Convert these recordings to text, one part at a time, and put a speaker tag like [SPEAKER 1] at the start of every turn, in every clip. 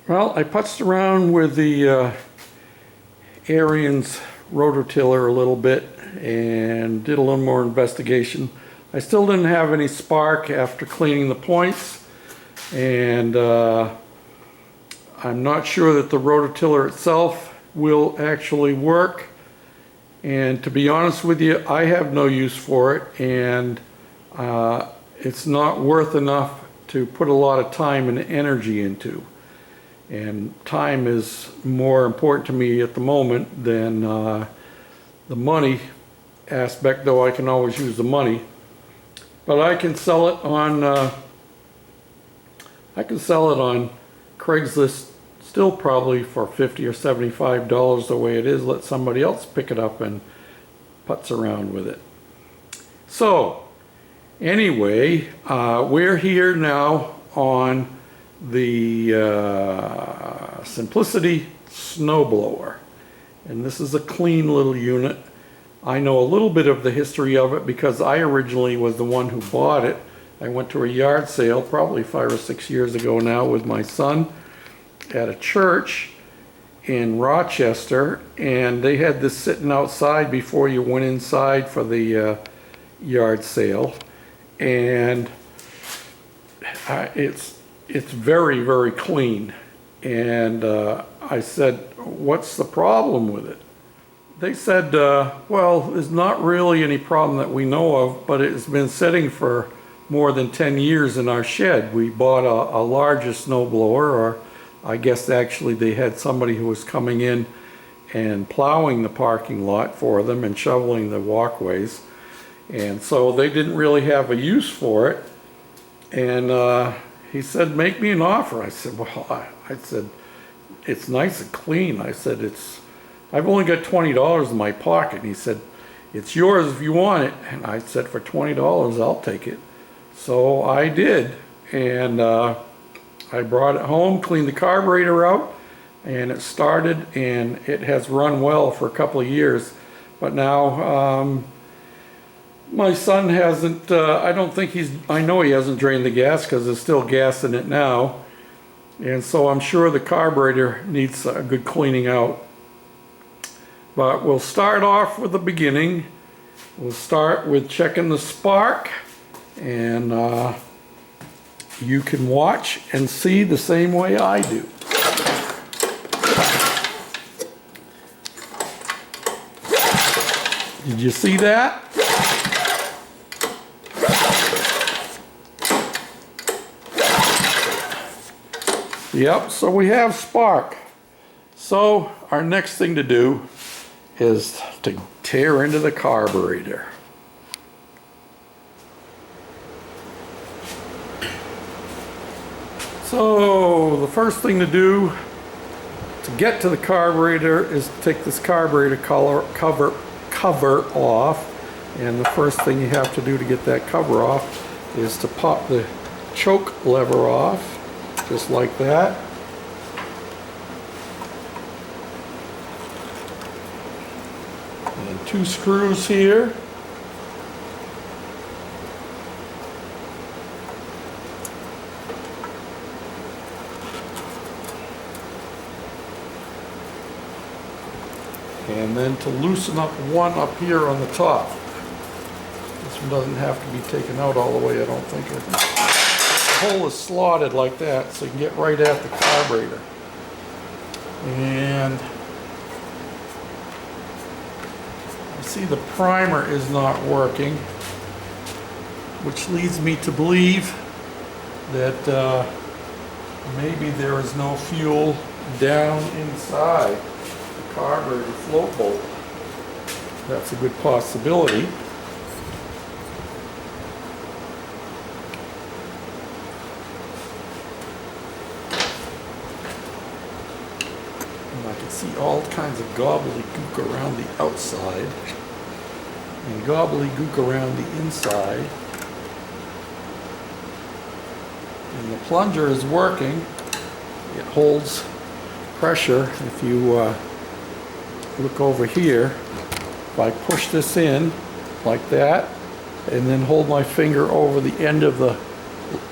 [SPEAKER 1] Well, I putzed around with the Arian's rototiller a little bit and did a little more investigation. I still didn't have any spark after cleaning the points, and I'm not sure that the rototiller itself will actually work. And to be honest with you, I have no use for it, and it's not worth enough to put a lot of time and energy into. And time is more important to me at the moment than the money aspect, though I can always use the money. But I can sell it on Craigslist still probably for $50 or $75 the way it is. Let somebody else pick it up and putz around with it. So anyway, we're here now on the Simplicity snowblower, and this is a clean little unit. I know a little bit of the history of it because I originally was the one who bought it. I went to a yard sale probably 5 or 6 years ago now with my son at a church in Rochester, and they had this sitting outside before you went inside for the yard sale, and it's very, very clean. And I said, what's the problem with it? They said, well, there's not really any problem that we know of, but it's been sitting for more than 10 years in our shed. We bought a larger snowblower, or I guess actually they had somebody who was coming in and plowing the parking lot for them and shoveling the walkways. And so they didn't really have a use for it. And he said, make me an offer. I said, well, I said, it's nice and clean. I said, I've only got $20 in my pocket. And he said, it's yours if you want it. And I said, for $20, I'll take it. So I did. And I brought it home, cleaned the carburetor out, and it started, and it has run well for a couple of years. But now, my son hasn't, I know he hasn't drained the gas because there's still gas in it now. And so I'm sure the carburetor needs a good cleaning out. But we'll start off with the beginning. We'll start with checking the spark, and you can watch and see the same way I do. Did you see that? Yep, so we have spark. So our next thing to do is to tear into the carburetor. So the first thing to do to get to the carburetor is to take this carburetor cover off. And the first thing you have to do to get that cover off is to pop the choke lever off, just like that. And 2 screws here. And then to loosen up one up here on the top. This one doesn't have to be taken out all the way, I don't think. The hole is slotted like that, so you can get right at the carburetor. And I see the primer is not working, which leads me to believe that maybe there is no fuel down inside the carburetor float bolt. That's a good possibility. I can see all kinds of gobbledygook around the outside and gobbledygook around the inside. And the plunger is working. It holds pressure. If you look over here, if I push this in like that and then hold my finger over the end of the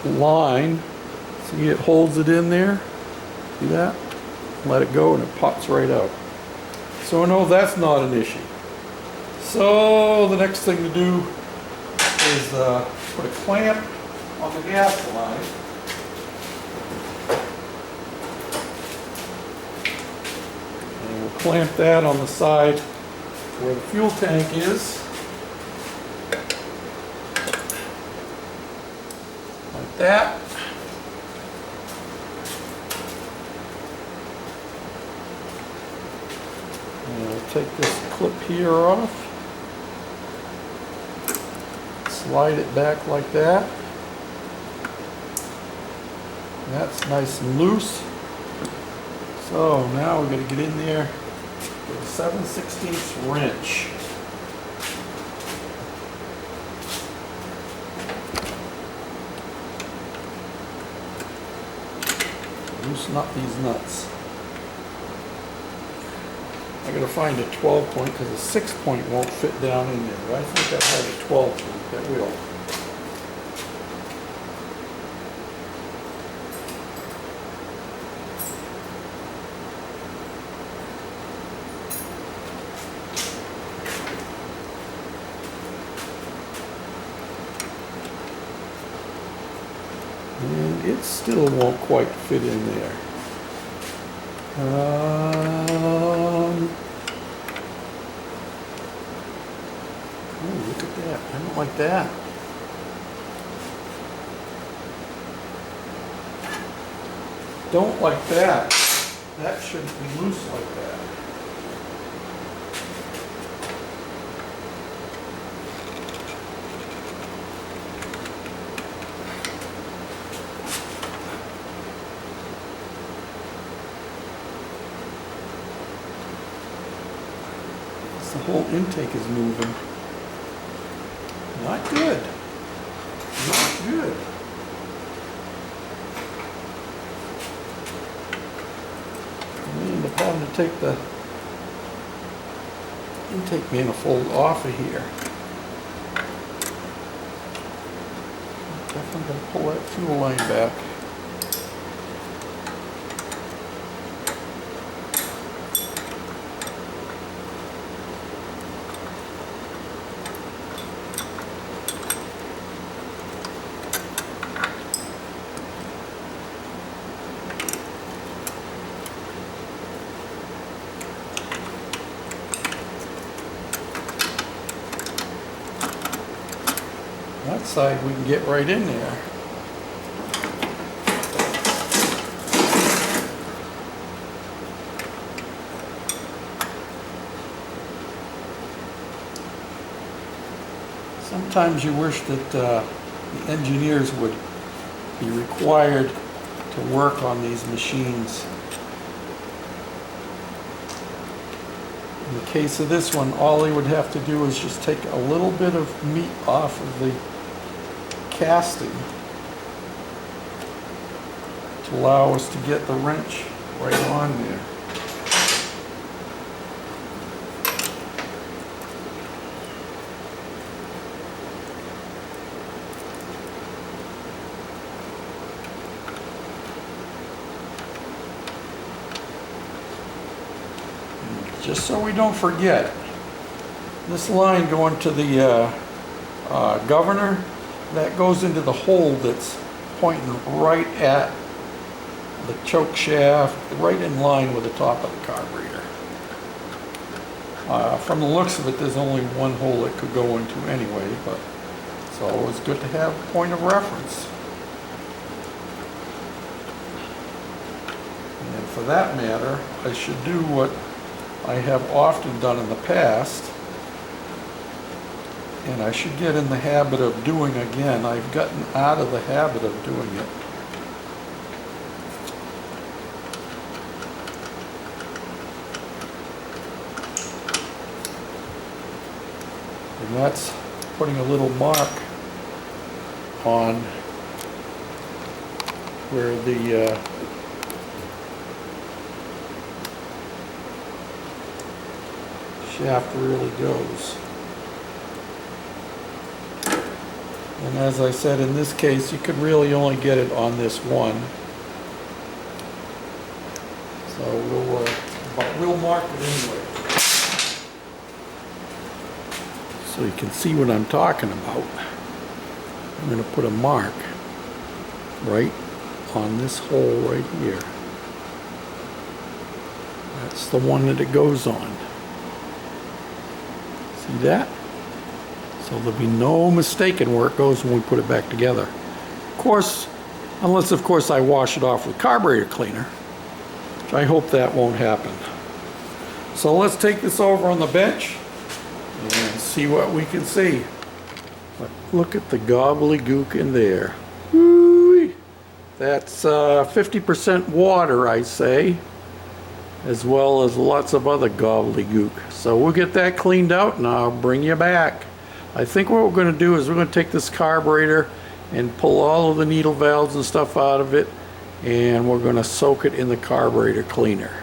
[SPEAKER 1] line, see it holds it in there. See that? Let it go and it pops right out. So no, that's not an issue. So the next thing to do is put a clamp on the gas line. And we'll clamp that on the side where the fuel tank is. Like that. And we'll take this clip here off. Slide it back like that. That's nice and loose. So now we're going to get in there with a 7/16 wrench. Loosen up these nuts. I gotta find a 12 point because a 6 point won't fit down in there, but I think that has a 12 point that will. And it still won't quite fit in there. Oh, look at that. I don't like that. Don't like that. That shouldn't be loose like that. The whole intake is moving. Not good. Not good. I end up having to take the intake manifold off of here. Definitely going to pull that fuel line back. That side we can get right in there. Sometimes you wish that the engineers would be required to work on these machines. In the case of this one, all they would have to do is just take a little bit of meat off of the casting to allow us to get the wrench right on there. Just so we don't forget, this line going to the governor, that goes into the hole that's pointing right at the choke shaft, right in line with the top of the carburetor. From the looks of it, there's only one hole it could go into anyway, but it's always good to have a point of reference. And for that matter, I should do what I have often done in the past, and I should get in the habit of doing again. I've gotten out of the habit of doing it. And that's putting a little mark on where the shaft really goes. And as I said, in this case, you could really only get it on this one. So we'll mark it anyway. So you can see what I'm talking about. I'm going to put a mark right on this hole right here. That's the one that it goes on. See that? So there'll be no mistaking where it goes when we put it back together. Of course, unless of course I wash it off with carburetor cleaner, which I hope that won't happen. So let's take this over on the bench and see what we can see. But look at the gobbledygook in there. Woo-wee. That's 50% water, I say, as well as lots of other gobbledygook. So we'll get that cleaned out and I'll bring you back. I think what we're going to do is we're going to take this carburetor and pull all of the needle valves and stuff out of it, and we're going to soak it in the carburetor cleaner.